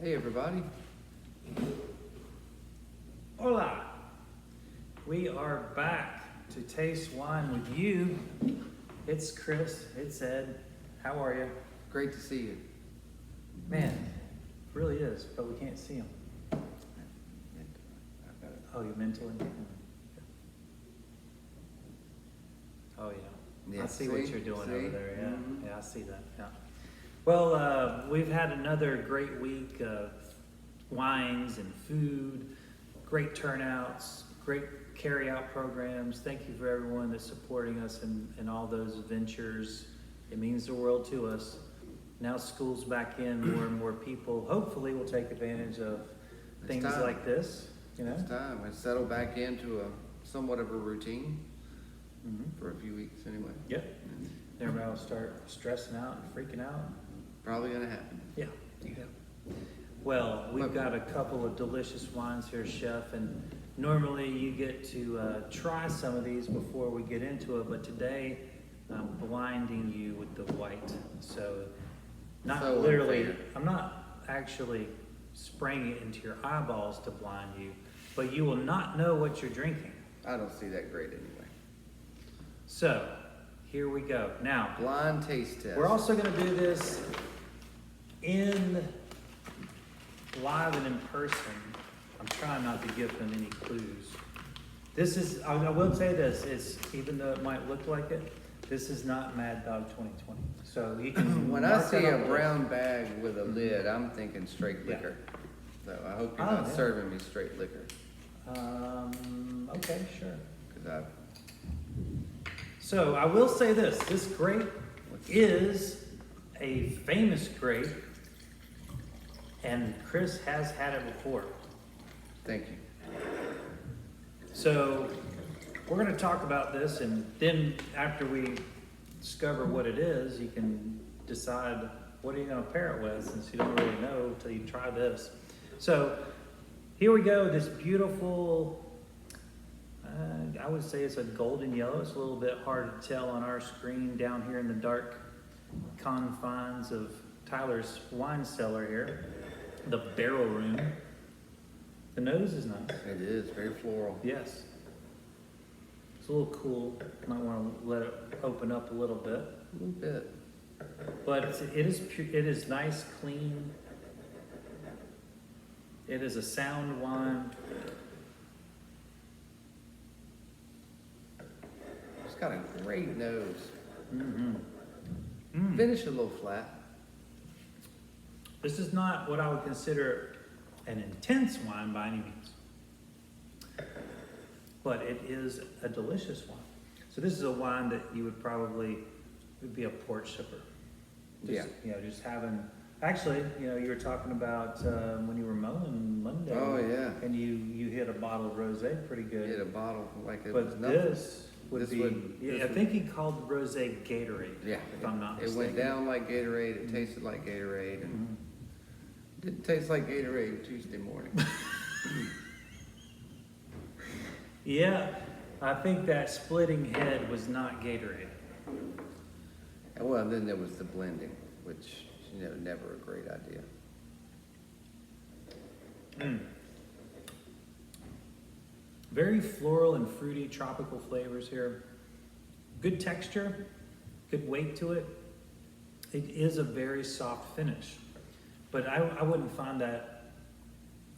Hey everybody. Hola! We are back to taste wine with you. It's Chris, it's Ed. How are you? Great to see you. Man, it really is, but we can't see him. Oh, you're mentally? Oh, yeah. Yeah, I see what you're doing see? over there. Yeah, Mhm. yeah, I see that. Yeah. Well, we've had another great week of wines and food, great turnouts, great carry-out programs. Thank you for everyone that's supporting us in all those ventures. It means the world to us. Now school's back in, more and more people hopefully will take advantage of things time. like this. You know? It's time. I settled back into a somewhat of a routine Mm-hmm. for a few weeks anyway. Yep. And Everybody will start stressing out and freaking out. probably gonna happen. Yeah. Well, we've got a couple of delicious wines here, Chef, and normally you get to try some of these before we get into it, but today I'm blinding you with the white. So, not So literally, unfair. I'm not actually spraying it into your eyeballs to blind you, but you will not know what you're drinking. I don't see that great anyway. So, here we go. Now, Blind taste test. we're also going to do this in live and in person. I'm trying not to give them any clues. This is, I will say this, it's, even though it might look like it, this is not Mad Dog 2020. So you can When I mark see that a on the brown bag with a lid, I'm thinking straight Yeah. liquor. So I hope you're Oh, not yeah. serving me straight liquor. list. Okay, sure. Cause So I will say this grape is a famous grape, and Chris has had it before. thank you. So we're going to talk about this, and then after we discover what it is, you can decide what are you going to pair it with, since you don't really know until you try this. So here we go, this beautiful, I would say it's a golden yellow. It's a little bit hard to tell on our screen down here in the dark confines of Tyler's wine cellar here, the barrel room. The nose is nice. It is very floral. Yes. It's a little cool. Might want to let it open up a little bit. A little bit. But it is it is nice, clean. It is a sound wine. It's got a great nose. Mm-hmm. Mm. Finish a little flat. This is not what I would consider an intense wine by any means. But it is a delicious wine. So this is a wine that you would probably, would be a porch sipper. Just, you know, just having, actually, you know, you were talking about when you were mowing Monday. Oh, yeah. And you hit a bottle of rosé pretty good. Hit a bottle like it was But nothing. this would be, I think he called the rosé Gatorade. Yeah. If I'm not It mistaken. went down like Gatorade, it tasted like Gatorade, and Mhm. didn't taste like Gatorade Tuesday morning. Yeah, I think that splitting head was not Gatorade. And well, then there was the blending, which, you know, never a great idea. Mm. Very floral and fruity tropical flavors here. Good texture, good weight to it. It is a very soft finish, but I wouldn't find that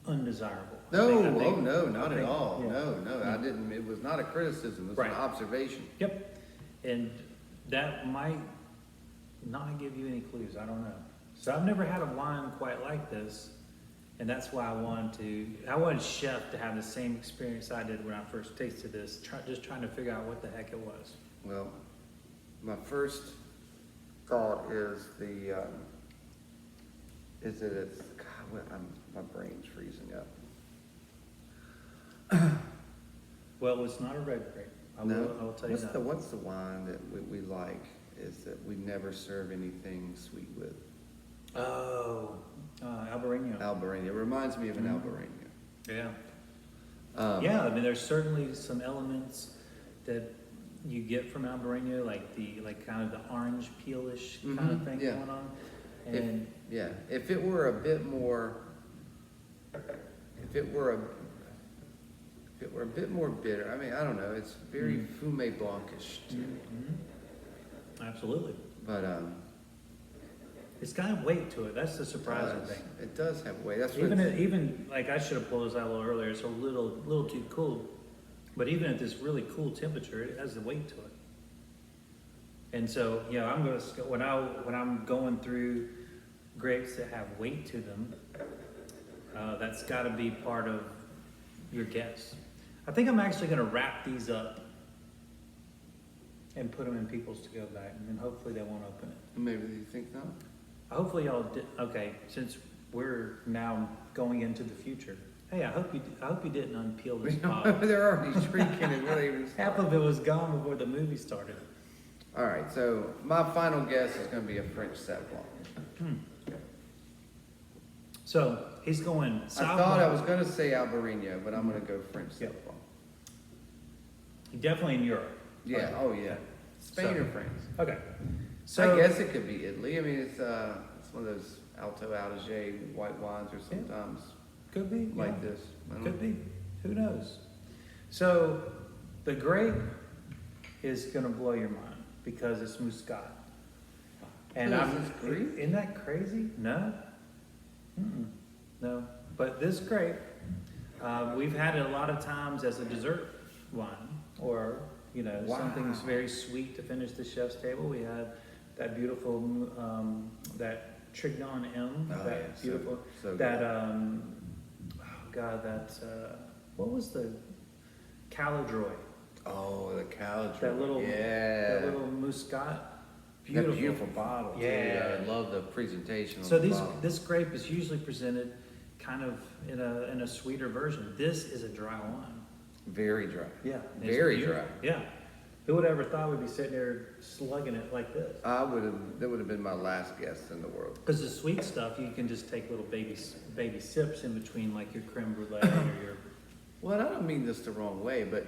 undesirable. No, I think- no, not I at think- all. yeah. No, I didn't, it was not a criticism, it was Right. an observation. Yep, and that might not give you any clues, I don't know. So I've never had a wine quite like this, and that's why I wanted Chef to have the same experience I did when I first tasted this, just trying to figure out what the heck it was. Well, my first thought is is that it's, God, my brain's freezing up. Well, it's not a red grape, I No? will tell you that. What's the wine that we like is that we never serve anything sweet with? Oh, Albarino. Albarino. It reminds me of an Mhm. Albarino. Yeah. Yeah, I mean, there's certainly some elements that you get from Albarino, like kind of the orange peelish kind of Mhm, thing yeah. going on. And If it were a bit more if it were a bit more bitter, I mean, I don't know, it's very Fume Blanc-ish to me. Absolutely. But, It's got weight to it. That's the surprising thing. it does have weight. That's what Even like I should have pulled this out a little earlier. It's a little too cool, but even at this really cool temperature, it has the weight to it. And so, I'm gonna when I'm going through grapes that have weight to them, that's got to be part of your guess. I think I'm actually gonna wrap these up and put them in people's to-go bag, and then hopefully they won't open it. maybe you think not. Hopefully y'all did, okay, since we're now going into the future. Hey, I hope you didn't unpeel this pod. They're already drinking and really even Half of it was gone before the movie started. All right, so my final guess is going to be a French Sauv Blanc. So he's going. I thought I was going to say Albarino, but I'm going to go French Sauv Yep. Blanc. Definitely in Europe. Yeah. Okay. Oh yeah. Spain So- or France? Okay. So I guess it could be Italy. I mean, it's one of those Alto Adige white wines, or sometimes could be like this. I don't Could know. be. Who knows? So the grape is going to blow your mind because it's Muscat. And Oh, is this grape? Isn't that crazy? No. No. But this grape, we've had it a lot of times as a dessert wine, or Wow. something's very sweet to finish the chef's table. We had that beautiful that Trignon M. Oh, that yeah, so- beautiful so that good. oh god, that what was the Caladroy? Oh, the Caladroy. That little yeah. that little Muscat. That beautiful bottle. too. Yeah. I love the presentation. On So the bottle. this grape is usually presented kind of in a sweeter version. This is a dry wine. Very dry. Yeah. Very dry. Yeah. Who would ever thought we'd be sitting there slugging it like this? That would have been my last guess in the world. Because the sweet stuff, you can just take little baby sips in between, like your creme brulee or your. Well, I don't mean this the wrong way, but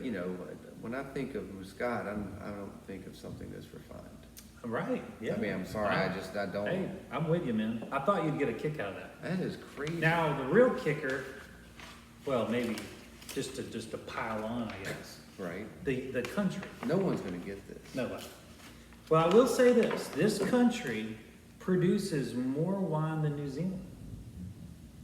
when I think of Muscat, I don't think of something that's refined. Right. Yeah. I mean, I'm sorry, I don't. Hey, I'm with you, man. I thought you'd get a kick out of that. That is crazy. Now the real kicker, well, maybe just to pile on, I guess. Right? The country. No one's going to get this. Nobody. Well, I will say this: this country produces more wine than New Zealand.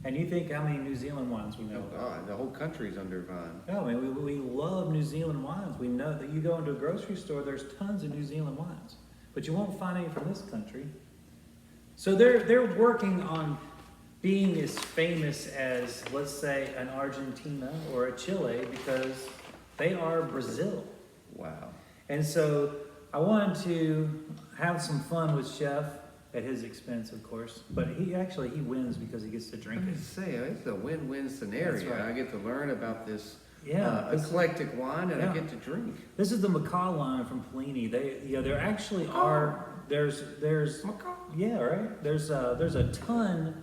And you think how many New Zealand wines we know Oh, about? God, the whole country's under vine. No, I mean, we love New Zealand wines. We know that you go into a grocery store, there's tons of New Zealand wines, but you won't find any from this country. So they're working on being as famous as, let's say, an Argentina or a Chile, because they are Brazil. Wow. And so I wanted to have some fun with Chef at his expense, of course, but he wins because he gets to I drink was it. gonna say, it's a win-win scenario. That's right. I get to learn about this Yeah, eclectic wine, and yeah. I get to drink. This is the Macaw line from Pliny. There actually are. There's Macaw. yeah, right. There's a ton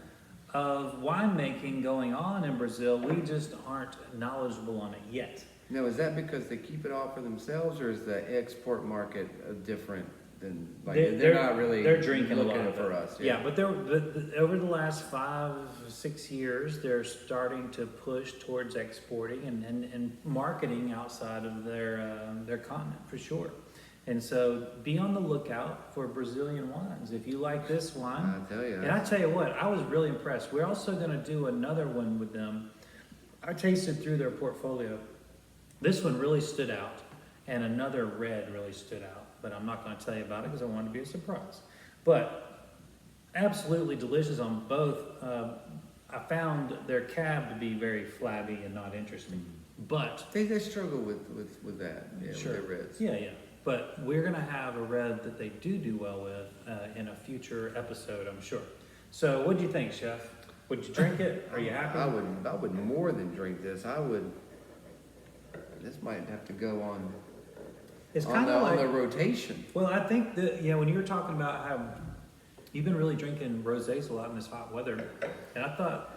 of winemaking going on in Brazil. We just aren't knowledgeable on it yet. Now, is that because they keep it all for themselves, or is the export market different than, like, they're not really they're drinking a looking lot of for it. us? Yeah, but over the last 5-6 years, they're starting to push towards exporting and marketing outside of their continent for sure. And so be on the lookout for Brazilian wines. If you like this wine, I tell you. and I tell you what, I was really impressed. We're also going to do another one with them. I tasted through their portfolio. This one really stood out, and another red really stood out. But I'm not going to tell you about it because I want it to be a surprise. But absolutely delicious on both. I found their cab to be very flabby and not interesting. But They struggle with that, yeah, sure, with their reds. yeah. But we're going to have a red that they do well with in a future episode, I'm sure. So what do you think, Chef? Would you drink it? Are you happy? I would more than drink this. This might have to go on. It's on kind the, of on like, the rotation. well, I think that, when you were talking about how you've been really drinking rosés a lot in this hot weather, and I thought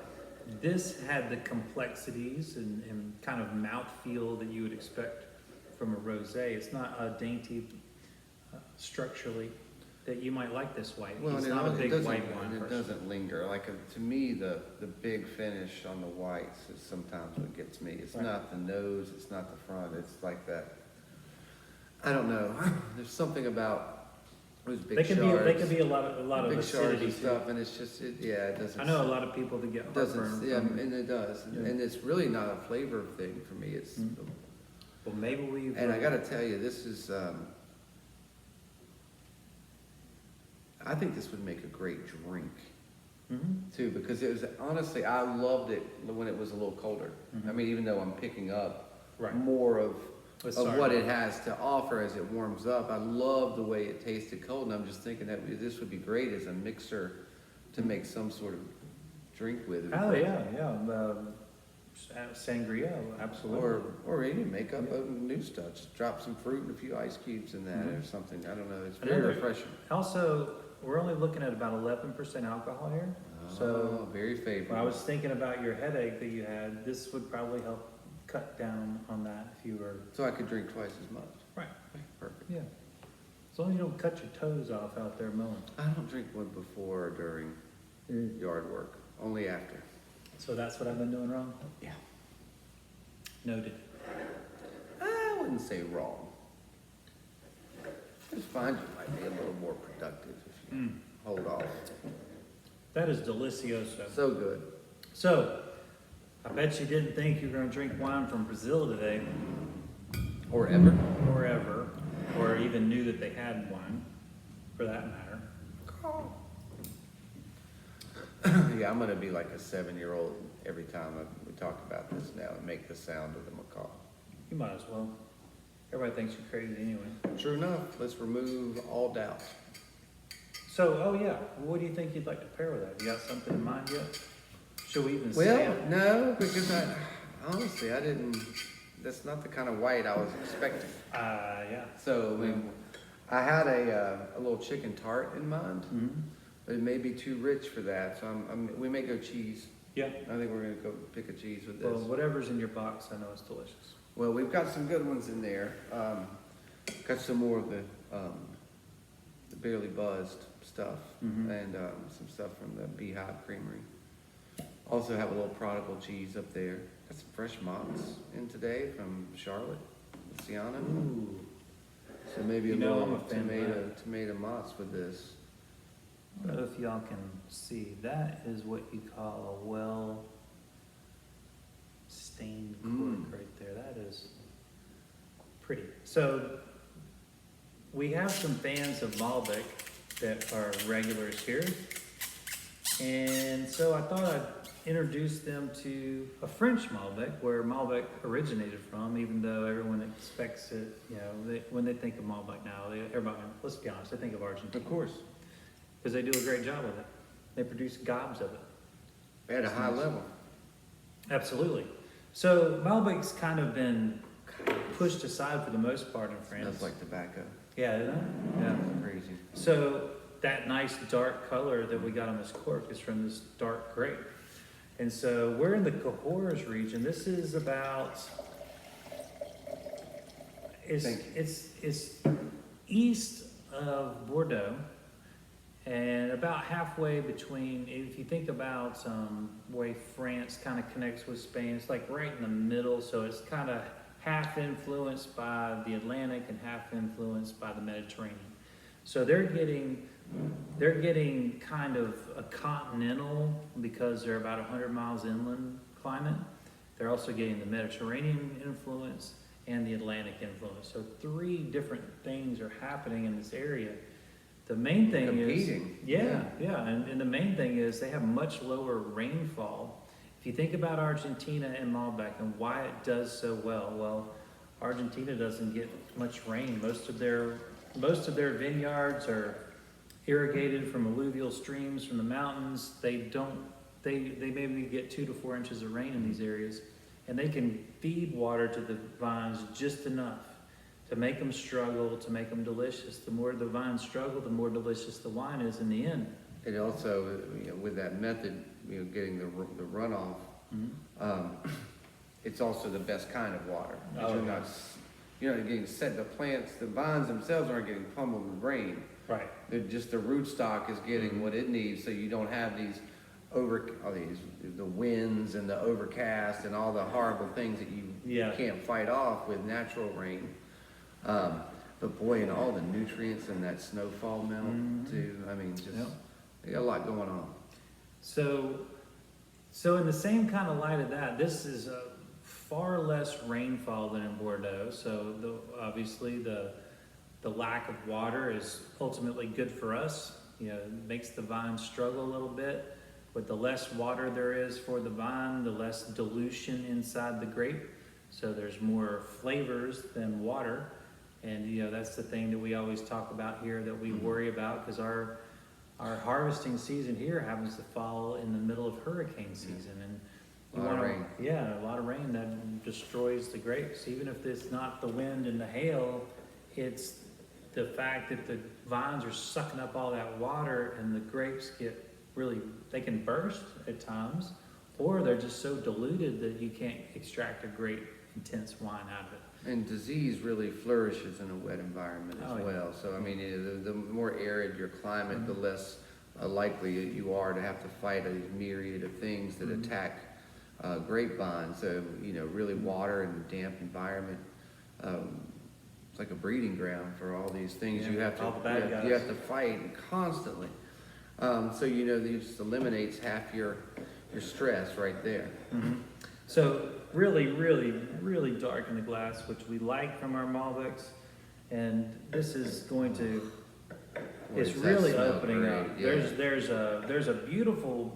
this had the complexities and kind of mouthfeel that you would expect from a rosé. It's not a dainty structurally. that you might like this white. Well, He's and not a big doesn't- white wine and it person. doesn't linger. Like, to me, the big finish on the whites is sometimes what gets me. It's Right. not the nose, it's not the front, it's like that. I don't know. There's something about those big They can shards. be a lot of big shards acidity and too. stuff, and it's just, it doesn't. I know a lot of people that get heartburn. Doesn't, yeah, from- and it does, Yeah. and it's really not a flavor thing for me. It's, Well, maybe we. and I got to tell you, this is. I think this would make a great drink Mhm. too, because it was honestly, I loved it when it was a little colder. Mhm. I mean, even though I'm picking up Right. more of Sorry. what it has to offer as it warms up, I love the way it tasted cold, and I'm just thinking that this would be great as a mixer to make some sort of drink with. Oh, yeah, sangria, absolutely. Or even make up new stuff. Just drop some fruit and a few ice cubes in that or something. I don't know. It's very Another- refreshing. Also, we're only looking at about 11% alcohol here. So very favorable. when I was thinking about your headache that you had, this would probably help cut down on that if you were. So I could drink twice as much. Right. Perfect. Yeah. As long as you don't cut your toes off out there mowing. I don't drink one before or during yard work. Only after. So that's what I've been doing wrong? Yeah. Noted. I wouldn't say wrong. I just find you might be a little more productive if you hold off. That is delicioso. So good. So, I bet you didn't think you were gonna drink wine from Brazil today, Or ever. or ever, or even knew that they had wine, for that matter. Yeah, I'm gonna be like a 7-year-old every time we talk about this now and make the sound of the macaw. You might as well. Everybody thinks you're crazy anyway. True enough. Let's remove all doubt. So, oh yeah, what do you think you'd like to pair with that? You got something in mind yet? Should we even say Well, it? no, because honestly, I didn't. That's not the kind of white I was expecting. Yeah. So I had a little chicken tart in mind, Mm-hmm. but it may be too rich for that. So we may go cheese. Yeah. I think we're gonna go pick a cheese with Well, this. whatever's in your box, I know it's delicious. Well, we've got some good ones in there. Got some more of the barely buzzed stuff Mhm. and some stuff from the Beehive Creamery. Also have a little prodigal cheese up there. Got some fresh mozz in today from Charlotte, Luciana. Ooh. So maybe You a know little I'm a fan of tomato mozz with this. I don't know if y'all can see. That is what you call a well stained cork right there. That is pretty. So we have some fans of Malbec that are regulars here. And so I thought I'd introduce them to a French Malbec, where Malbec originated from, even though everyone expects it, you know, when they think of Malbec now, everybody, let's be honest, they think of Argentina. Of course, Because they do a great job with it. They produce gobs of it. at a high level. Absolutely. So Malbec's kind of been pushed aside for the most part in France. Smells like tobacco. Yeah, isn't it? Yeah. Crazy. So that nice dark color that we got on this cork is from this dark grape. And so we're in the Cahors region. This is about, Thank you. it's east of Bordeaux and about halfway between, if you think about way France kind of connects with Spain, it's like right in the middle. So it's kind of half influenced by the Atlantic and half influenced by the Mediterranean. So they're getting kind of a continental, because they're about 100 miles inland climate. They're also getting the Mediterranean influence and the Atlantic influence. So 3 different things are happening in this area. The main thing Competing. is, and the main thing is they have much lower rainfall. If you think about Argentina and Malbec and why it does so well, Argentina doesn't get much rain. Most of their vineyards are irrigated from alluvial streams from the mountains. They maybe get 2 to 4 inches of rain in these areas, and they can feed water to the vines just enough to make them struggle, to make them delicious. The more the vines struggle, the more delicious the wine is in the end. It also, with that method, getting the runoff, it's also the best kind of water. Oh, You're not getting set. The plants, the vines themselves aren't getting pummeled with rain. Right. Just the rootstock is getting what it needs, so you don't have the winds and the overcast and all the horrible things that you can't fight off with natural rain. But boy, and all the nutrients and that snowfall melt too. I mean, just they got a lot going on. So in the same kind of light of that, this is a far less rainfall than in Bordeaux. So obviously the lack of water is ultimately good for us. It makes the vine struggle a little bit. With the less water there is for the vine, the less dilution inside the grape. So there's more flavors than water. And that's the thing that we always talk about here that we worry about, because our harvesting season here happens to fall in the middle of hurricane season, and a lot of rain. Yeah, a lot of rain that destroys the grapes. Even if it's not the wind and the hail, it's the fact that the vines are sucking up all that water, and the grapes they can burst at times, or they're just so diluted that you can't extract a great intense wine out of it. And disease really flourishes in a wet environment as well. So I mean, the more arid your climate, the less likely you are to have to fight a myriad of things that attack grapevines. So really water and damp environment. It's like a breeding ground for all these things. You have to fight constantly. So it just eliminates half your stress right there. So really, really, really dark in the glass, which we like from our Malbecs, and this is going to. It's really opening up. Yeah. There's a beautiful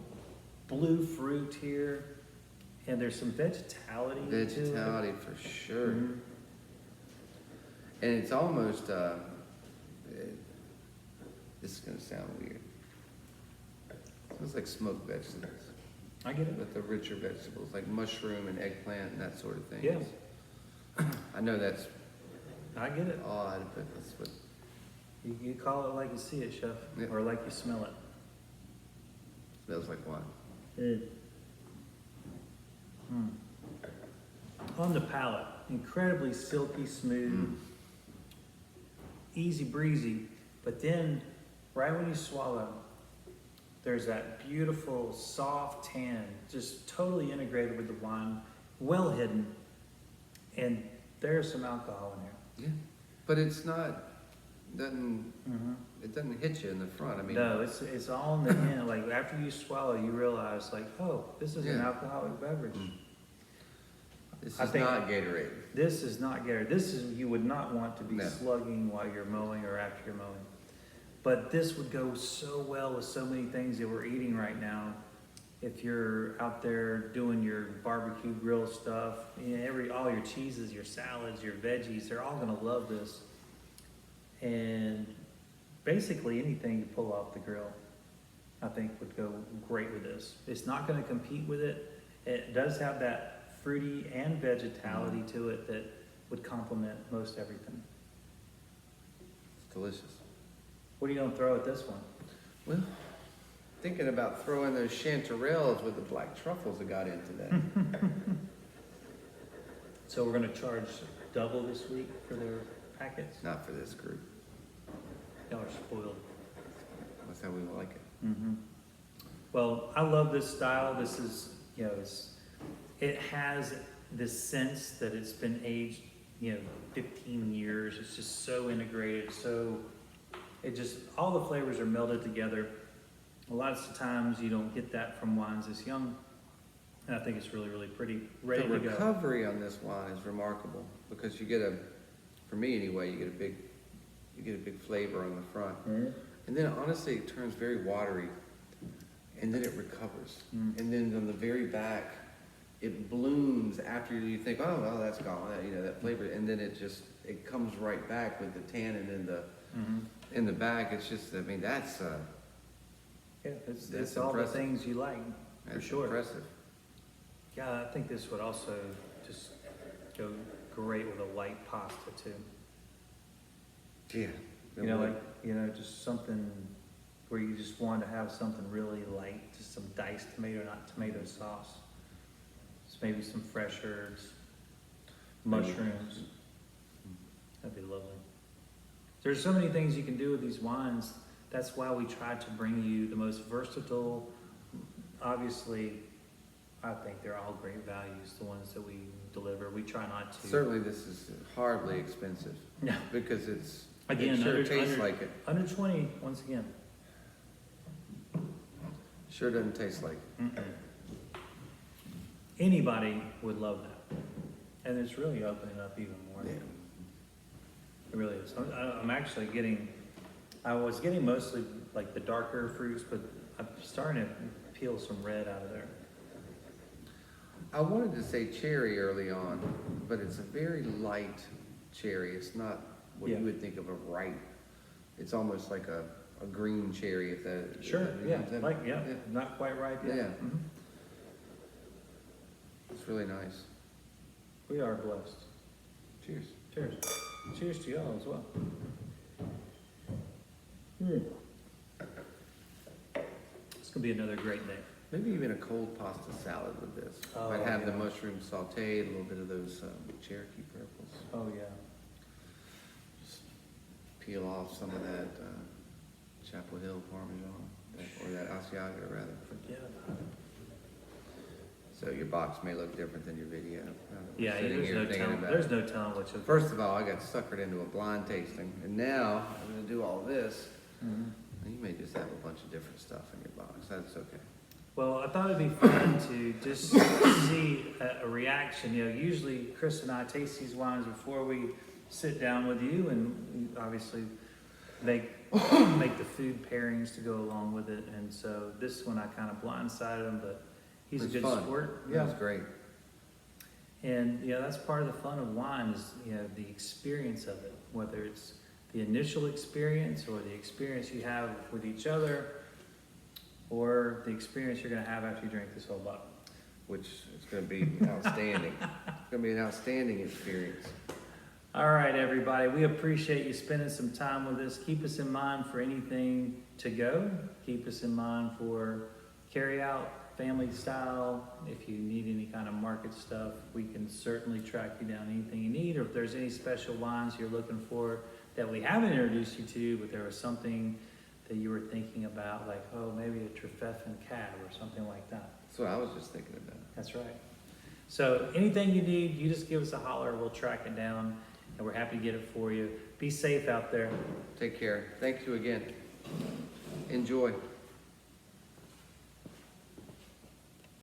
blue fruit here, and there's some vegetality. Vegetality for sure. And it's almost. This is gonna sound weird. It's like smoked vegetables. I get it. With the richer vegetables, like mushroom and eggplant and that sort of thing. Yeah. I know that's I get it. odd, but that's what. You call it like you see it, Chef, or like you smell it. Smells like wine. On the palate, incredibly silky smooth, easy breezy, but then right when you swallow, there's that beautiful soft tan, just totally integrated with the wine, well hidden, and there's some alcohol in there. Yeah, but it's not. It doesn't hit you in the front. I mean, no, it's all in the end. Like after you swallow, you realize like, oh, this is an alcoholic beverage. This is not Gatorade. This is not Gatorade. You would not want to be slugging while you're mowing or after you're mowing. But this would go so well with so many things that we're eating right now. If you're out there doing your barbecue grill stuff, all your cheeses, your salads, your veggies, they're all gonna love this. And basically anything you pull off the grill, I think would go great with this. It's not gonna compete with it. It does have that fruity and vegetality to it that would complement most everything. It's delicious. What are you gonna throw at this one? Well, thinking about throwing those chanterelles with the black truffles that got in today. So we're gonna charge double this week for their packets? Not for this group. Y'all are spoiled. That's how we like it. Well, I love this style. This is, it has this sense that it's been aged, 15 years. It's just so integrated, all the flavors are melded together. A lot of times you don't get that from wines this young. And I think it's really, really pretty, ready to go. The recovery on this wine is remarkable because you get for me anyway, you get a big flavor on the front. And then honestly, it turns very watery and then it recovers. And then on the very back, it blooms after you think, oh, well, that's gone, that flavor. And then it comes right back with the tannin in the back. It's just, that's it's all the things you like, for sure. Impressive. Yeah, I think this would also just go great with a light pasta too. Yeah. Just something where you just want to have something really light, just some diced tomato, not tomato sauce. Just maybe some fresh herbs, mushrooms. That'd be lovely. there's so many things you can do with these wines. That's why we try to bring you the most versatile. Obviously, I think they're all great values, the ones that we deliver. We try not to. Certainly, this is hardly expensive. No. Because it's, Again, it sure under- tastes under- like it. Under 20, once again. Sure doesn't taste like it. Mm-mm. Anybody would love that. And it's really opening up even more. Yeah. It really is. I'm actually getting, I was getting mostly like the darker fruits, but I'm starting to peel some red out of there. I wanted to say cherry early on, but it's a very light cherry. It's not what Yeah. you would think of a ripe. It's almost like a green cherry, if that. Sure, yeah, is that- like, yeah, not quite ripe yet. Yeah. Mhm. It's really nice. We are blessed. Cheers. Cheers. Cheers to y'all as well. It's gonna be another great day. Maybe even a cold pasta salad with this. Oh, Might have the yeah. mushroom sauteed, a little bit of those Cherokee purples. Oh, yeah. Just peel off some of that Chapel Hill Parmesan, or that Asiago rather. Forget about it. So your box may look different than your video. Yeah, Sitting there's here no thinking telling, about there's it. no telling what you'll. First of all, I got suckered into a blind tasting, and now I'm gonna do all this. Mhm. And you may just have a bunch of different stuff in your box. That's okay. Well, I thought it'd be fun to just see a reaction. You know, usually Chris and I taste these wines before we sit down with you, and we obviously make the food pairings to go along with it. And so this one I kind of blindsided him, but he's It's a good fun. sport. Yeah, it's great. And you know, that's part of the fun of wine is, you know, the experience of it, whether it's the initial experience or the experience you have with each other, or the experience you're going to have after you drink this whole bottle. Which is going to be outstanding. It's going to be an outstanding experience. All right, everybody, we appreciate you spending some time with us. Keep us in mind for anything to go. Keep us in mind for carry out, family style. If you need any kind of market stuff, we can certainly track you down anything you need. Or if there's any special wines you're looking for that we haven't introduced you to, but there was something that you were thinking about, like, oh, maybe a Trefethen Cab or something like that. That's what I was just thinking about. That's right. So anything you need, you just give us a holler. We'll track it down, and we're happy to get it for you. Be safe out there. Take care. Thank you again. Enjoy.